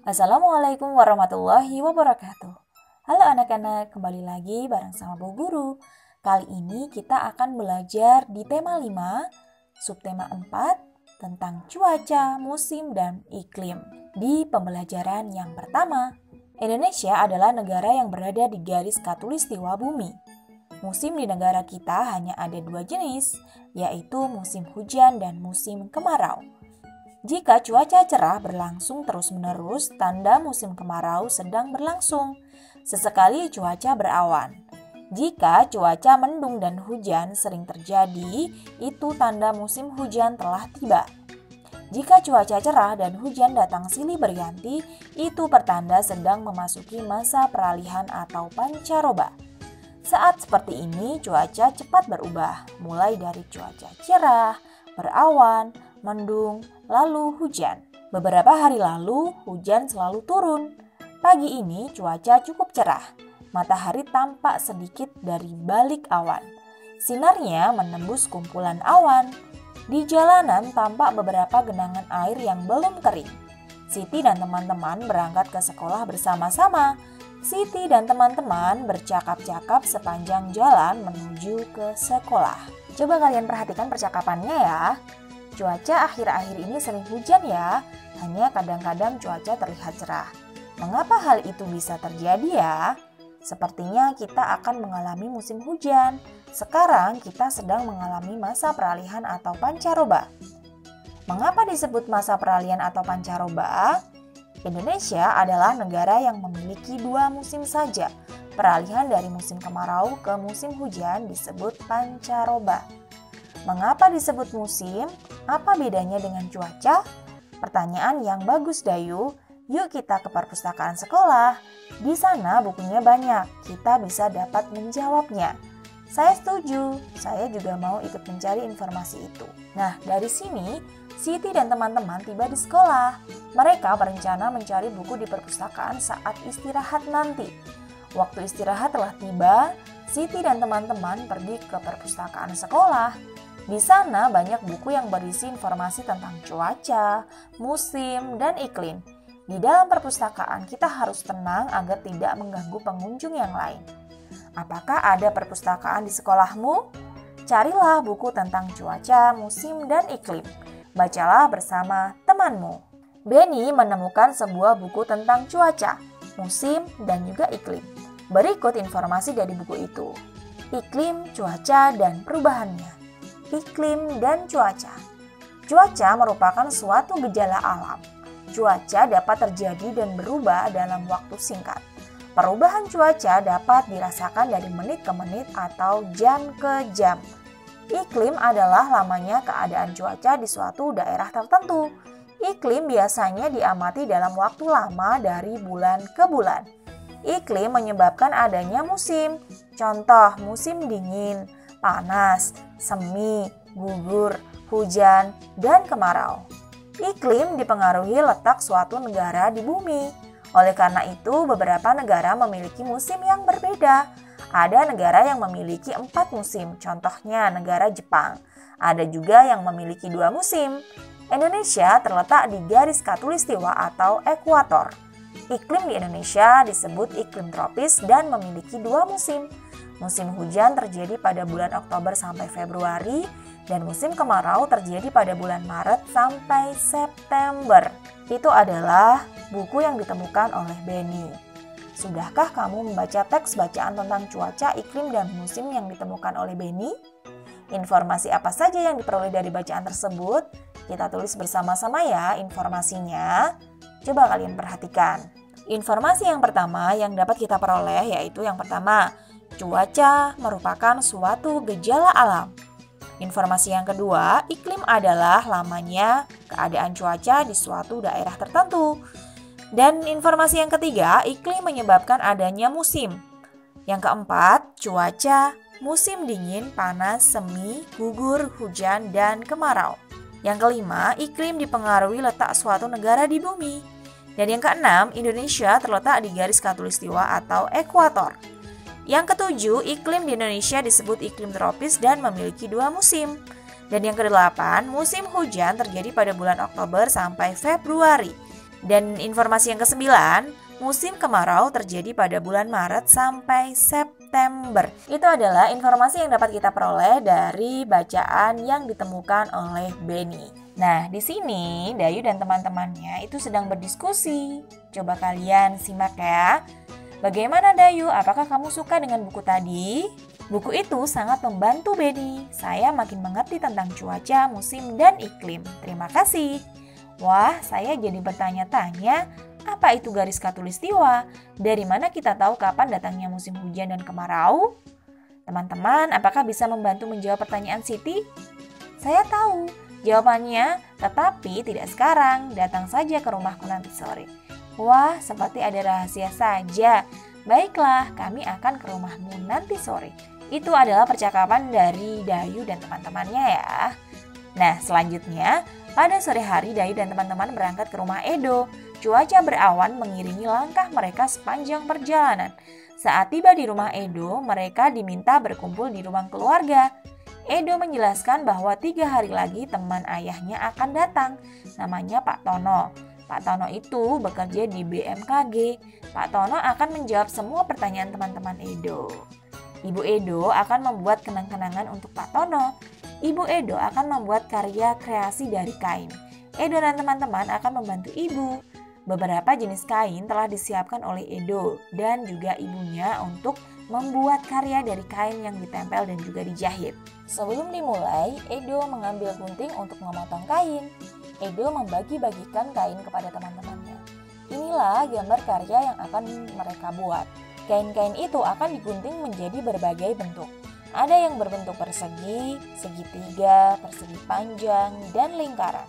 Assalamualaikum warahmatullahi wabarakatuh. Halo anak-anak, kembali lagi bareng sama Bu Guru. Kali ini kita akan belajar di tema 5, subtema 4, tentang cuaca, musim, dan iklim. Di pembelajaran yang pertama, Indonesia adalah negara yang berada di garis khatulistiwa bumi. Musim di negara kita hanya ada 2 jenis, yaitu musim hujan dan musim kemarau. Jika cuaca cerah berlangsung terus-menerus, tanda musim kemarau sedang berlangsung. Sesekali cuaca berawan. Jika cuaca mendung dan hujan sering terjadi, itu tanda musim hujan telah tiba. Jika cuaca cerah dan hujan datang silih berganti, itu pertanda sedang memasuki masa peralihan atau pancaroba. Saat seperti ini, cuaca cepat berubah, mulai dari cuaca cerah, berawan, mendung, lalu hujan. Beberapa hari lalu, hujan selalu turun. Pagi ini cuaca cukup cerah. Matahari tampak sedikit dari balik awan. Sinarnya menembus kumpulan awan. Di jalanan tampak beberapa genangan air yang belum kering. Siti dan teman-teman berangkat ke sekolah bersama-sama. Siti dan teman-teman bercakap-cakap sepanjang jalan menuju ke sekolah. Coba kalian perhatikan percakapannya ya. Cuaca akhir-akhir ini sering hujan ya, hanya kadang-kadang cuaca terlihat cerah. Mengapa hal itu bisa terjadi ya? Sepertinya kita akan mengalami musim hujan. Sekarang kita sedang mengalami masa peralihan atau pancaroba. Mengapa disebut masa peralihan atau pancaroba? Indonesia adalah negara yang memiliki 2 musim saja. Peralihan dari musim kemarau ke musim hujan disebut pancaroba. Mengapa disebut musim? Apa bedanya dengan cuaca? Pertanyaan yang bagus, Dayu. Yuk kita ke perpustakaan sekolah. Di sana bukunya banyak, kita bisa dapat menjawabnya. Saya setuju, saya juga mau ikut mencari informasi itu. Nah, dari sini, Siti dan teman-teman tiba di sekolah. Mereka berencana mencari buku di perpustakaan saat istirahat nanti. Waktu istirahat telah tiba, Siti dan teman-teman pergi ke perpustakaan sekolah. Di sana banyak buku yang berisi informasi tentang cuaca, musim, dan iklim. Di dalam perpustakaan kita harus tenang agar tidak mengganggu pengunjung yang lain. Apakah ada perpustakaan di sekolahmu? Carilah buku tentang cuaca, musim, dan iklim. Bacalah bersama temanmu. Benny menemukan sebuah buku tentang cuaca, musim, dan juga iklim. Berikut informasi dari buku itu. Iklim, cuaca, dan perubahannya. Iklim dan cuaca. Cuaca merupakan suatu gejala alam. Cuaca dapat terjadi dan berubah dalam waktu singkat. Perubahan cuaca dapat dirasakan dari menit ke menit atau jam ke jam. Iklim adalah lamanya keadaan cuaca di suatu daerah tertentu. Iklim biasanya diamati dalam waktu lama dari bulan ke bulan. Iklim menyebabkan adanya musim. Contoh, musim dingin, panas, semi, gugur, hujan, dan kemarau. Iklim dipengaruhi letak suatu negara di bumi. Oleh karena itu, beberapa negara memiliki musim yang berbeda. Ada negara yang memiliki 4 musim, contohnya negara Jepang. Ada juga yang memiliki 2 musim. Indonesia terletak di garis khatulistiwa atau ekuator. Iklim di Indonesia disebut iklim tropis dan memiliki 2 musim. Musim hujan terjadi pada bulan Oktober sampai Februari dan musim kemarau terjadi pada bulan Maret sampai September. Itu adalah buku yang ditemukan oleh Benny. Sudahkah kamu membaca teks bacaan tentang cuaca, iklim, dan musim yang ditemukan oleh Benny? Informasi apa saja yang diperoleh dari bacaan tersebut? Kita tulis bersama-sama ya informasinya. Coba kalian perhatikan. Informasi yang pertama yang dapat kita peroleh yaitu yang pertama, cuaca merupakan suatu gejala alam. Informasi yang kedua, iklim adalah lamanya keadaan cuaca di suatu daerah tertentu. Dan informasi yang ketiga, iklim menyebabkan adanya musim. Yang keempat, cuaca, musim dingin, panas, semi, gugur, hujan, dan kemarau. Yang kelima, iklim dipengaruhi letak suatu negara di bumi. Dan yang keenam, Indonesia terletak di garis khatulistiwa atau ekuator. Yang ketujuh, iklim di Indonesia disebut iklim tropis dan memiliki 2 musim. Dan yang kedelapan, musim hujan terjadi pada bulan Oktober sampai Februari. Dan informasi yang kesembilan, musim kemarau terjadi pada bulan Maret sampai September. Itu adalah informasi yang dapat kita peroleh dari bacaan yang ditemukan oleh Benny. Nah, di sini Dayu dan teman-temannya itu sedang berdiskusi. Coba kalian simak ya. Bagaimana Dayu? Apakah kamu suka dengan buku tadi? Buku itu sangat membantu Benny. Saya makin mengerti tentang cuaca, musim, dan iklim. Terima kasih. Wah, saya jadi bertanya-tanya, apa itu garis khatulistiwa? Dari mana kita tahu kapan datangnya musim hujan dan kemarau? Teman-teman, apakah bisa membantu menjawab pertanyaan Siti? Saya tahu jawabannya, tetapi tidak sekarang. Datang saja ke rumahku nanti sore. Wah, seperti ada rahasia saja. Baiklah, kami akan ke rumahmu nanti sore. Itu adalah percakapan dari Dayu dan teman-temannya ya. Nah, selanjutnya, pada sore hari Dayu dan teman-teman berangkat ke rumah Edo. Cuaca berawan mengiringi langkah mereka sepanjang perjalanan. Saat tiba di rumah Edo, mereka diminta berkumpul di ruang keluarga. Edo menjelaskan bahwa 3 hari lagi teman ayahnya akan datang. Namanya Pak Tono. Pak Tono itu bekerja di BMKG. Pak Tono akan menjawab semua pertanyaan teman-teman Edo. Ibu Edo akan membuat kenang-kenangan untuk Pak Tono. Ibu Edo akan membuat karya kreasi dari kain. Edo dan teman-teman akan membantu ibu. Beberapa jenis kain telah disiapkan oleh Edo dan juga ibunya untuk membuat karya dari kain yang ditempel dan juga dijahit. Sebelum dimulai, Edo mengambil gunting untuk memotong kain. Edo membagi-bagikan kain kepada teman-temannya. Inilah gambar karya yang akan mereka buat. Kain-kain itu akan digunting menjadi berbagai bentuk. Ada yang berbentuk persegi, segitiga, persegi panjang, dan lingkaran.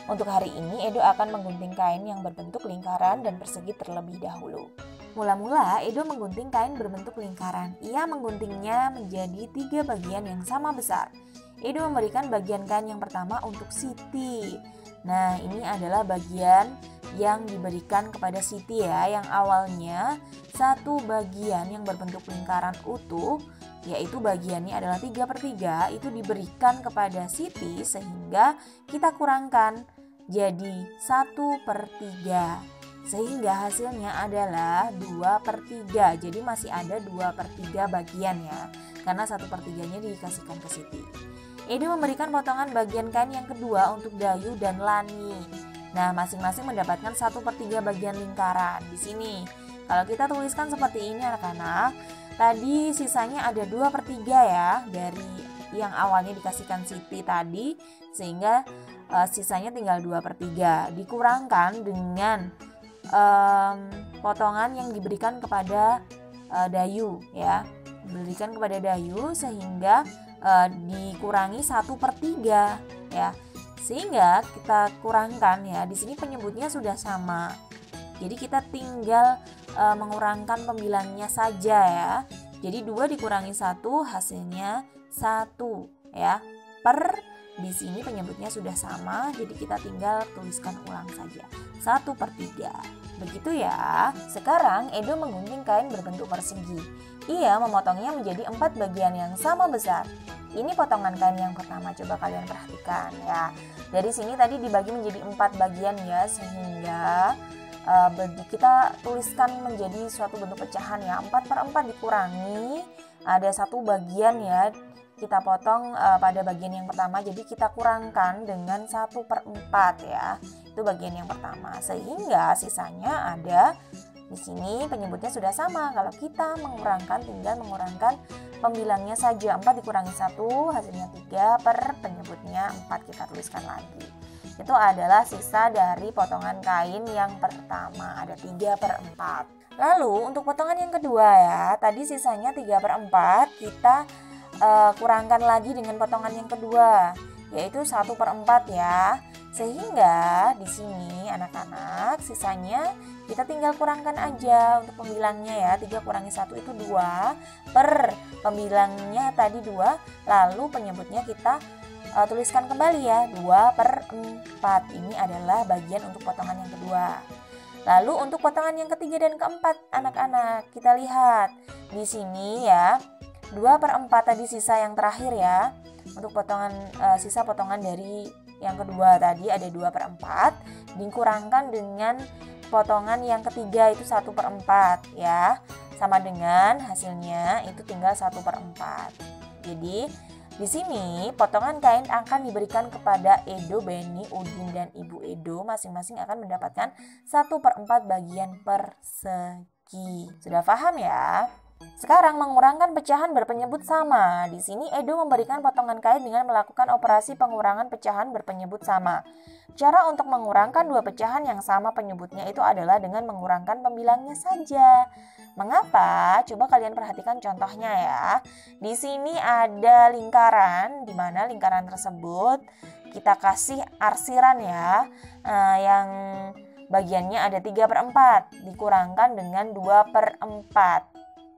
Untuk hari ini, Edo akan menggunting kain yang berbentuk lingkaran dan persegi terlebih dahulu. Mula-mula, Edo menggunting kain berbentuk lingkaran. Ia mengguntingnya menjadi 3 bagian yang sama besar. Edo memberikan bagian kain yang pertama untuk Siti. Nah, ini adalah bagian yang diberikan kepada Siti ya, yang awalnya satu bagian yang berbentuk lingkaran utuh, yaitu bagiannya adalah 3/3, itu diberikan kepada Siti sehingga kita kurangkan jadi 1/3. Sehingga hasilnya adalah 2/3. Jadi masih ada 2/3 bagian ya, karena 1/3-nya dikasihkan ke Siti. Edo memberikan potongan bagian kain yang kedua untuk Dayu dan Lani. Nah, masing-masing mendapatkan 1/3 bagian lingkaran. Di sini, kalau kita tuliskan seperti ini anak-anak, tadi sisanya ada 2/3 ya, dari yang awalnya dikasihkan Siti tadi, sehingga sisanya tinggal 2/3. Dikurangkan dengan potongan yang diberikan kepada Dayu ya, diberikan kepada Dayu sehingga dikurangi 1/3 ya, sehingga kita kurangkan ya. Di sini penyebutnya sudah sama, jadi kita tinggal mengurangkan pembilangnya saja ya. Jadi 2 dikurangi 1 hasilnya 1 ya, per di sini penyebutnya sudah sama, jadi kita tinggal tuliskan ulang saja 1/3. Begitu ya. Sekarang Edo menggunting kain berbentuk persegi. Ia memotongnya menjadi 4 bagian yang sama besar. Ini potongan kain yang pertama, coba kalian perhatikan ya. Dari sini tadi dibagi menjadi 4 bagian ya, sehingga kita tuliskan menjadi suatu bentuk pecahan ya. 4/4 dikurangi, ada 1 bagian ya, kita potong pada bagian yang pertama, jadi kita kurangkan dengan 1/4 ya. Itu bagian yang pertama, sehingga sisanya ada di sini penyebutnya sudah sama. Kalau kita mengurangkan, tinggal mengurangkan pembilangnya saja. 4 dikurangi 1 hasilnya 3, per penyebutnya 4 kita tuliskan lagi. Itu adalah sisa dari potongan kain yang pertama, ada 3/4. Lalu untuk potongan yang kedua ya, tadi sisanya 3/4, kita kurangkan lagi dengan potongan yang kedua, yaitu 1/4 ya. Sehingga di sini anak-anak sisanya kita tinggal kurangkan aja untuk pembilangnya ya. 3 kurangi 1 itu 2, per pembilangnya tadi 2, lalu penyebutnya kita tuliskan kembali ya, 2/4. Ini adalah bagian untuk potongan yang kedua. Lalu untuk potongan yang ketiga dan keempat anak-anak, kita lihat di sini ya, 2/4 tadi sisa yang terakhir ya, untuk potongan sisa potongan dari yang kedua tadi ada 2/4 dikurangkan dengan potongan yang ketiga itu 1/4 ya. Sama dengan hasilnya itu tinggal 1/4. Jadi di sini potongan kain akan diberikan kepada Edo, Benny, Udin, dan Ibu Edo. Masing-masing akan mendapatkan 1/4 bagian persegi. Sudah paham ya? Sekarang mengurangkan pecahan berpenyebut sama. Di sini Edo memberikan potongan kain dengan melakukan operasi pengurangan pecahan berpenyebut sama. Cara untuk mengurangkan dua pecahan yang sama penyebutnya itu adalah dengan mengurangkan pembilangnya saja. Mengapa? Coba kalian perhatikan contohnya ya. Di sini ada lingkaran, di mana lingkaran tersebut kita kasih arsiran ya, yang bagiannya ada 3/4 dikurangkan dengan 2/4.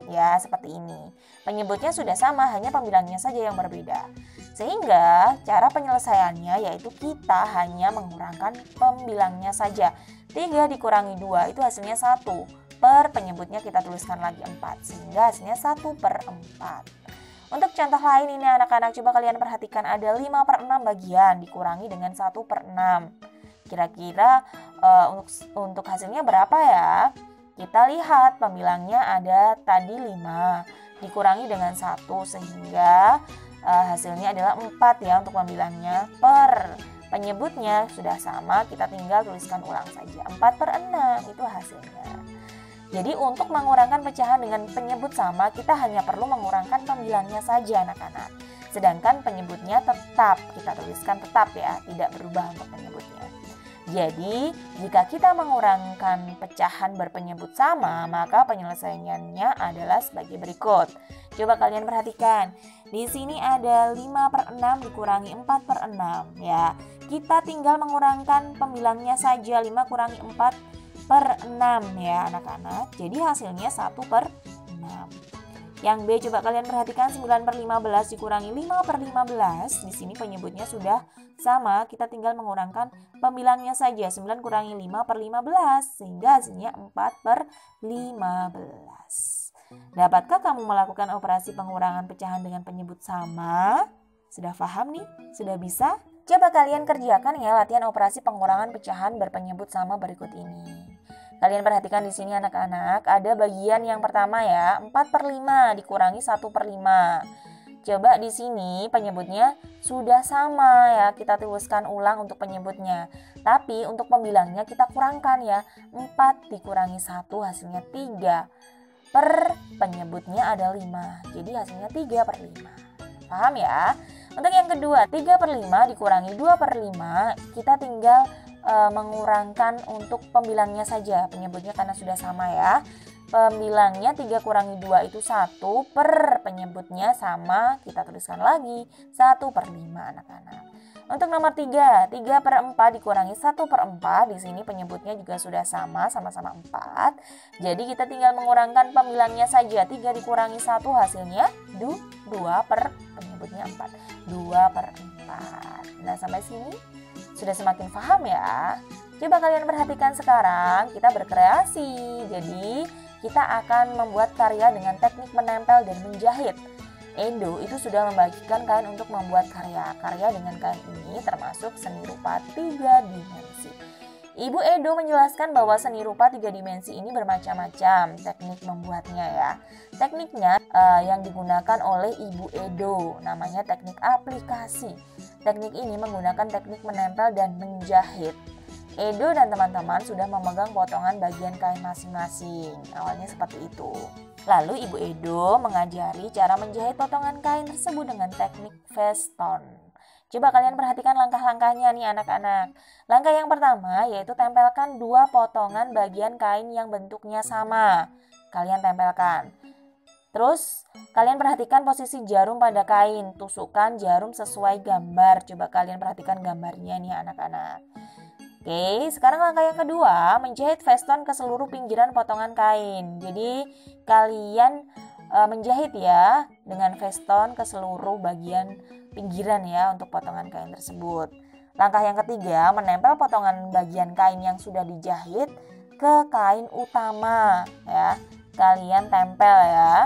Ya, seperti ini. Penyebutnya sudah sama, hanya pembilangnya saja yang berbeda. Sehingga cara penyelesaiannya yaitu kita hanya mengurangkan pembilangnya saja. 3 dikurangi 2 itu hasilnya 1. Per penyebutnya kita tuliskan lagi 4. Sehingga hasilnya 1/4. Untuk contoh lain ini anak-anak, coba kalian perhatikan ada 5/6 bagian dikurangi dengan 1/6. Kira-kira untuk hasilnya berapa ya? Kita lihat pembilangnya ada tadi 5 dikurangi dengan 1 sehingga hasilnya adalah 4 ya untuk pembilangnya. Per penyebutnya sudah sama, kita tinggal tuliskan ulang saja. 4/6 itu hasilnya. Jadi untuk mengurangkan pecahan dengan penyebut sama, kita hanya perlu mengurangkan pembilangnya saja anak-anak. Sedangkan penyebutnya tetap, kita tuliskan tetap ya, tidak berubah untuk penyebutnya. Jadi, jika kita mengurangkan pecahan berpenyebut sama, maka penyelesaiannya adalah sebagai berikut. Coba kalian perhatikan. Di sini ada 5/6 dikurangi 4/6 ya. Kita tinggal mengurangkan pembilangnya saja, 5 kurangi 4/6 ya anak-anak. Jadi hasilnya 1/6. Yang B coba kalian perhatikan 9/15 dikurangi 5/15. Di sini penyebutnya sudah sama, kita tinggal mengurangkan pembilangnya saja. 9 kurangi 5/15 sehingga hasilnya 4/15. Dapatkah kamu melakukan operasi pengurangan pecahan dengan penyebut sama? Sudah paham nih? Sudah bisa? Coba kalian kerjakan ya latihan operasi pengurangan pecahan berpenyebut sama berikut ini. Kalian perhatikan di sini anak-anak, ada bagian yang pertama ya, 4/5 dikurangi 1/5. Coba di sini penyebutnya sudah sama ya, kita tuliskan ulang untuk penyebutnya. Tapi untuk pembilangnya kita kurangkan ya, 4 dikurangi 1 hasilnya 3. Per penyebutnya ada 5, jadi hasilnya 3/5. Paham ya? Untuk yang kedua, 3/5 dikurangi 2/5, kita tinggal mengurangkan untuk pembilangnya saja. Penyebutnya karena sudah sama ya. Pembilangnya 3 kurangi 2 itu 1, per penyebutnya sama, kita tuliskan lagi 1/5 anak-anak. Untuk nomor 3, 3/4 dikurangi 1/4, di sini penyebutnya juga sudah sama, sama-sama 4. Jadi kita tinggal mengurangkan pembilangnya saja, 3 dikurangi 1 hasilnya 2 per penyebutnya 4, 2/4. Nah sampai sini sudah semakin paham ya. Coba kalian perhatikan sekarang, kita berkreasi. Jadi kita akan membuat karya dengan teknik menempel dan menjahit. Edo itu sudah membagikan kain untuk membuat karya dengan kain ini termasuk seni rupa 3 dimensi. Ibu Edo menjelaskan bahwa seni rupa 3 dimensi ini bermacam-macam teknik membuatnya ya. Tekniknya yang digunakan oleh Ibu Edo namanya teknik aplikasi. Teknik ini menggunakan teknik menempel dan menjahit. Edo dan teman-teman sudah memegang potongan bagian kain masing-masing. Awalnya seperti itu. Lalu Ibu Edo mengajari cara menjahit potongan kain tersebut dengan teknik veston. Coba kalian perhatikan langkah-langkahnya nih anak-anak. Langkah yang pertama yaitu tempelkan 2 potongan bagian kain yang bentuknya sama. Kalian tempelkan. Terus kalian perhatikan posisi jarum pada kain. Tusukkan jarum sesuai gambar. Coba kalian perhatikan gambarnya nih anak-anak. Oke, sekarang langkah yang kedua, menjahit veston ke seluruh pinggiran potongan kain. Jadi kalian menjahit ya dengan veston ke seluruh bagian pinggiran ya untuk potongan kain tersebut. Langkah yang ketiga, menempel potongan bagian kain yang sudah dijahit ke kain utama ya. Kalian tempel ya.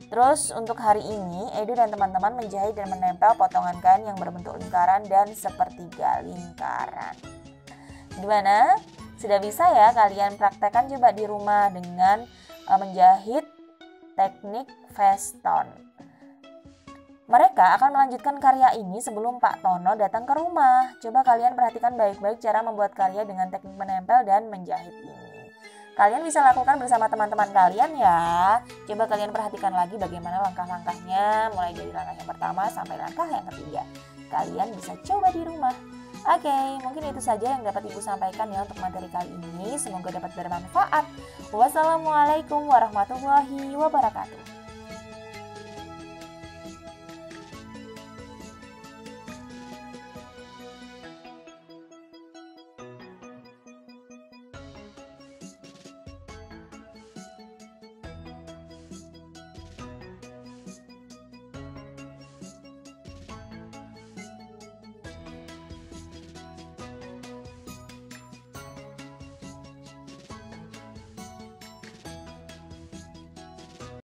Terus untuk hari ini, Edu dan teman-teman menjahit dan menempel potongan kain yang berbentuk lingkaran dan sepertiga lingkaran. Gimana? Sudah bisa ya kalian praktekkan coba di rumah dengan menjahit teknik veston. Mereka akan melanjutkan karya ini sebelum Pak Tono datang ke rumah. Coba kalian perhatikan baik-baik cara membuat karya dengan teknik menempel dan menjahit ini. Kalian bisa lakukan bersama teman-teman kalian ya. Coba kalian perhatikan lagi bagaimana langkah-langkahnya, mulai dari langkah yang pertama sampai langkah yang ketiga. Kalian bisa coba di rumah. Oke, mungkin itu saja yang dapat Ibu sampaikan ya untuk materi kali ini. Semoga dapat bermanfaat. Wassalamualaikum warahmatullahi wabarakatuh.